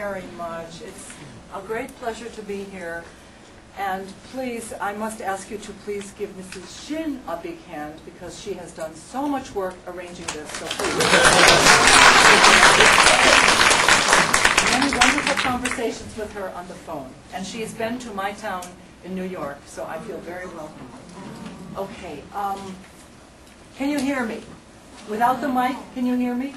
very much. It's a great pleasure to be here. And please, I must ask you to please give Mrs. Shin a big hand because she has done so much work arranging this. So please. Many wonderful conversations with her on the phone. And she has been to my town in New York, so I feel very welcome. Okay. Can you hear me? Without the mic, can you hear me?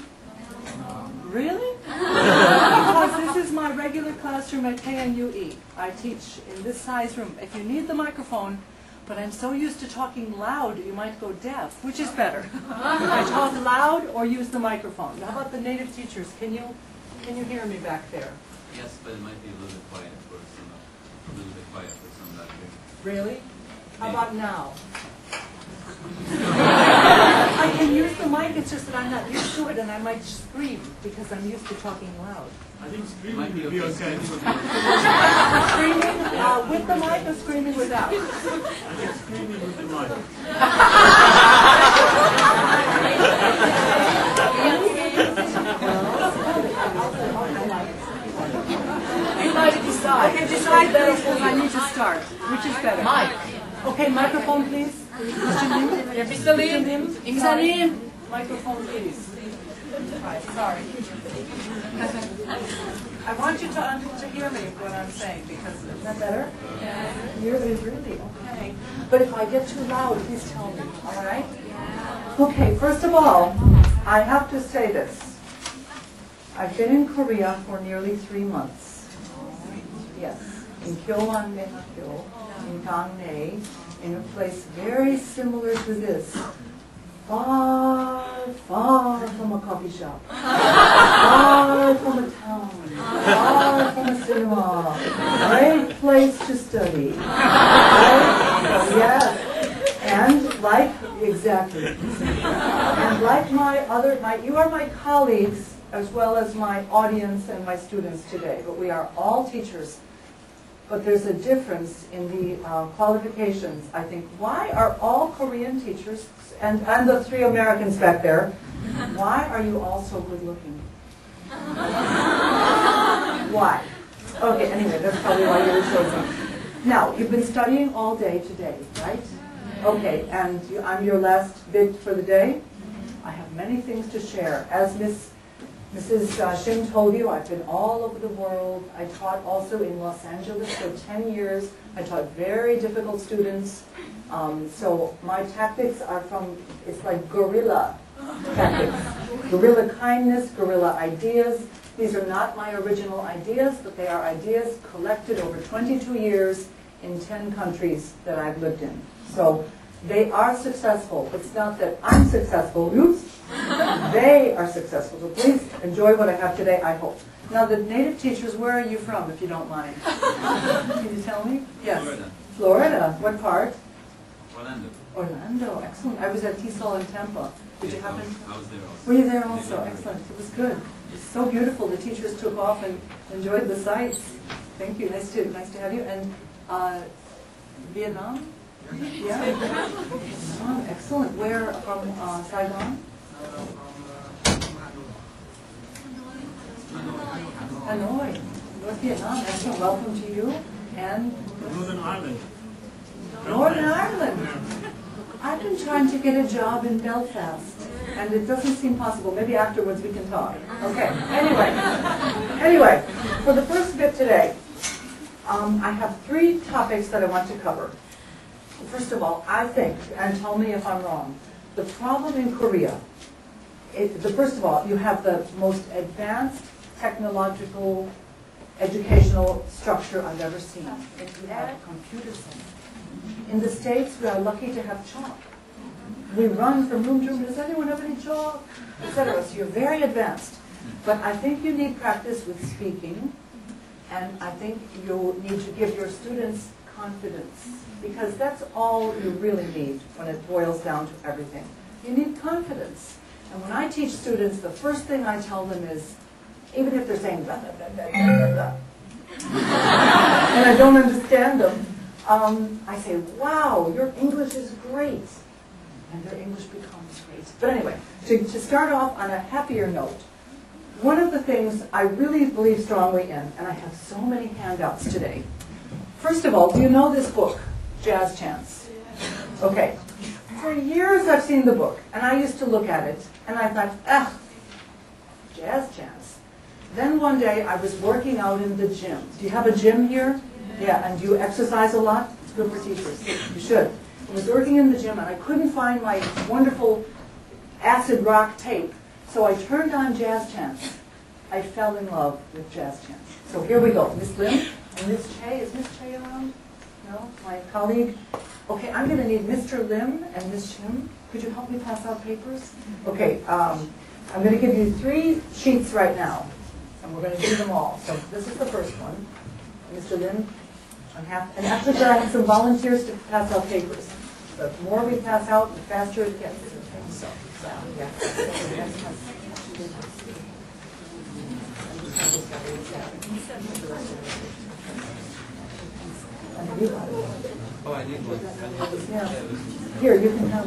Really? Because this is my regular classroom at KNUE. I teach in this size room. If you need the microphone, but I'm so used to talking loud, you might go deaf. Which is better? I talk loud or use the microphone? How about the native teachers? Can you hear me back there? Yes, but it might be a little bit quiet for some. A little bit quiet for some back here. Really? How about now? I can use the mic, it's just that I'm not used to it and I might scream because I'm used to talking loud. I think screaming might be okay. Screaming with the mic or screaming without? I think screaming with the mic. Everybody decide. Okay, decide better because I need to start. Which is better? Mic. Okay, microphone please. Mr. Lim. Microphone, please. Right, sorry. I want you to hear me what I'm saying because is that better? Yeah. Really, okay. But if I get too loud, please tell me. All right? Okay. First of all, I have to say this. I've been in Korea for nearly 3 months. Yes, in Gyeongwon-Daehakyo, in Gangnae, in a place very similar to this, far, far from a coffee shop, far from a town, far from a cinema, great place to study. Right? Yes, and like, exactly, and like you are my colleagues as well as my audience and my students today, but we are all teachers. But there's a difference in the qualifications, I think. Why are all Korean teachers, and the 3 Americans back there, why are you all so good looking? Why? Okay, anyway, that's probably why you were chosen. Now, you've been studying all day today, right? Okay, and I'm your last bid for the day. I have many things to share. As Mrs. Shin told you, I've been all over the world. I taught also in Los Angeles for 10 years. I taught very difficult students. So my tactics are it's like guerrilla tactics. Guerrilla kindness, guerrilla ideas. These are not my original ideas, but they are ideas collected over 22 years in 10 countries that I've lived in. So they are successful. It's not that I'm successful. Oops. They are successful. So please enjoy what I have today, I hope. Now, the native teachers, where are you from, if you don't mind? Can you tell me? Yes. Florida. Florida. What part? Orlando. Orlando. Excellent. I was at TESOL in Tampa. Did you happen? I was there also. Were you there also? Excellent. It was good. It's so beautiful. The teachers took off and enjoyed the sights. Thank you. Nice to have you. And Vietnam? Yeah. Oh, excellent. Where from Saigon? Hanoi. North Vietnam. Excellent. Welcome to you. And Northern Ireland. Northern Ireland. I've been trying to get a job in Belfast, and it doesn't seem possible. Maybe afterwards we can talk. Okay. Anyway, for the first bit today, I have 3 topics that I want to cover. First of all, I think, and tell me if I'm wrong, the problem in Korea, first of all, you have the most advanced technological educational structure I've ever seen. You have computer centers. In the States, we are lucky to have chalk. We run from room to room. Does anyone have any chalk? Etc. So you're very advanced. But I think you need practice with speaking, and I think you need to give your students confidence, because that's all you really need when it boils down to everything. You need confidence. And when I teach students, the first thing I tell them is, even if they're saying blah, blah, blah, blah, blah, blah, and I don't understand them, I say, wow, your English is great. And their English becomes great. But anyway, to start off on a happier note, one of the things I really believe strongly in, and I have so many handouts today. First of all, do you know this book, Jazz Chants? Okay. For years I've seen the book, and I used to look at it, and I thought, jazz chants. Then one day I was working out in the gym. Do you have a gym here? Yeah, and do you exercise a lot? It's good for teachers. You should. I was working in the gym, and I couldn't find my wonderful acid rock tape, so I turned on jazz chants. I fell in love with jazz chants. So here we go. Miss Lim and Miss Che. Is Miss Che around? No? My colleague? Okay, I'm going to need Mr. Lim and Miss Shim. Could you help me pass out papers? Okay, I'm going to give you 3 sheets right now, and we're going to do them all. So this is the first one. Mr. Lim, and after that I have some volunteers to pass out papers. The more we pass out, the faster it gets. So, yeah. Oh, I need one. Yeah. Here, you can have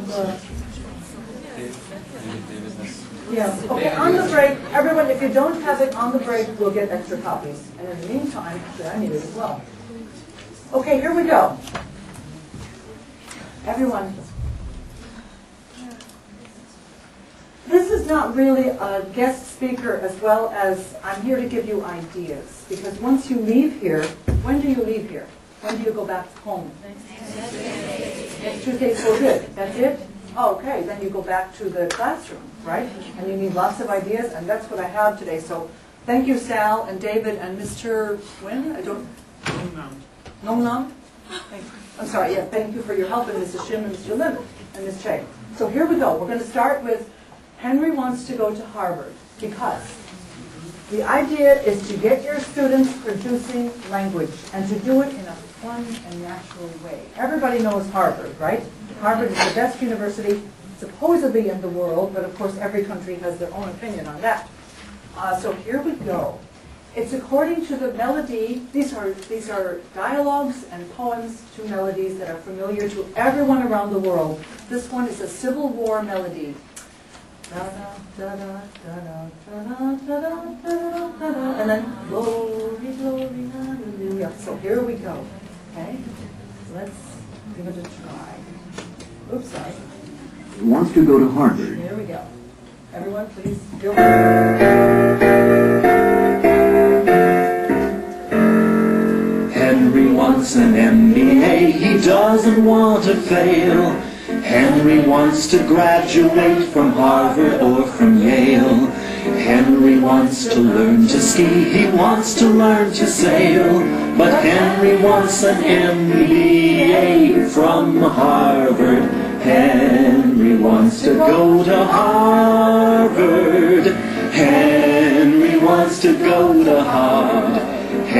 yeah. Okay, on the break, everyone, if you don't have it on the break, we'll get extra copies. And in the meantime, I need it as well. Okay, here we go. Everyone. This is not really a guest speaker as well as I'm here to give you ideas. Because once you leave here, when do you leave here? When do you go back home? Next Tuesday, so good. That's it? Oh, okay, then you go back to the classroom, right? And you need lots of ideas, and that's what I have today. So thank you, Sal and David and Mr. Wynn. I don't... Nong Nam? I'm sorry, yeah, thank you for your help, and Mrs. Shim and Mr. Lim and Ms. Che. So here we go. We're going to start with Henry wants to go to Harvard because the idea is to get your students producing language and to do it in a fun and natural way. Everybody knows Harvard, right? Harvard is the best university supposedly in the world, but of course every country has their own opinion on that. So here we go. It's according to the melody. These are dialogues and poems to melodies that are familiar to everyone around the world. This one is a Civil War melody. And then glory, glory, hallelujah. So here we go. Okay, let's give it a try. Oops, sorry. He wants to go to Harvard. Here we go. Everyone, please feel. Henry wants an MBA, he doesn't want to fail. Henry wants to graduate from Harvard or from Yale. Henry wants to learn to ski, he wants to learn to sail. But Henry wants an MBA from Harvard. Henry wants to go to Harvard. Henry wants to go to Harvard.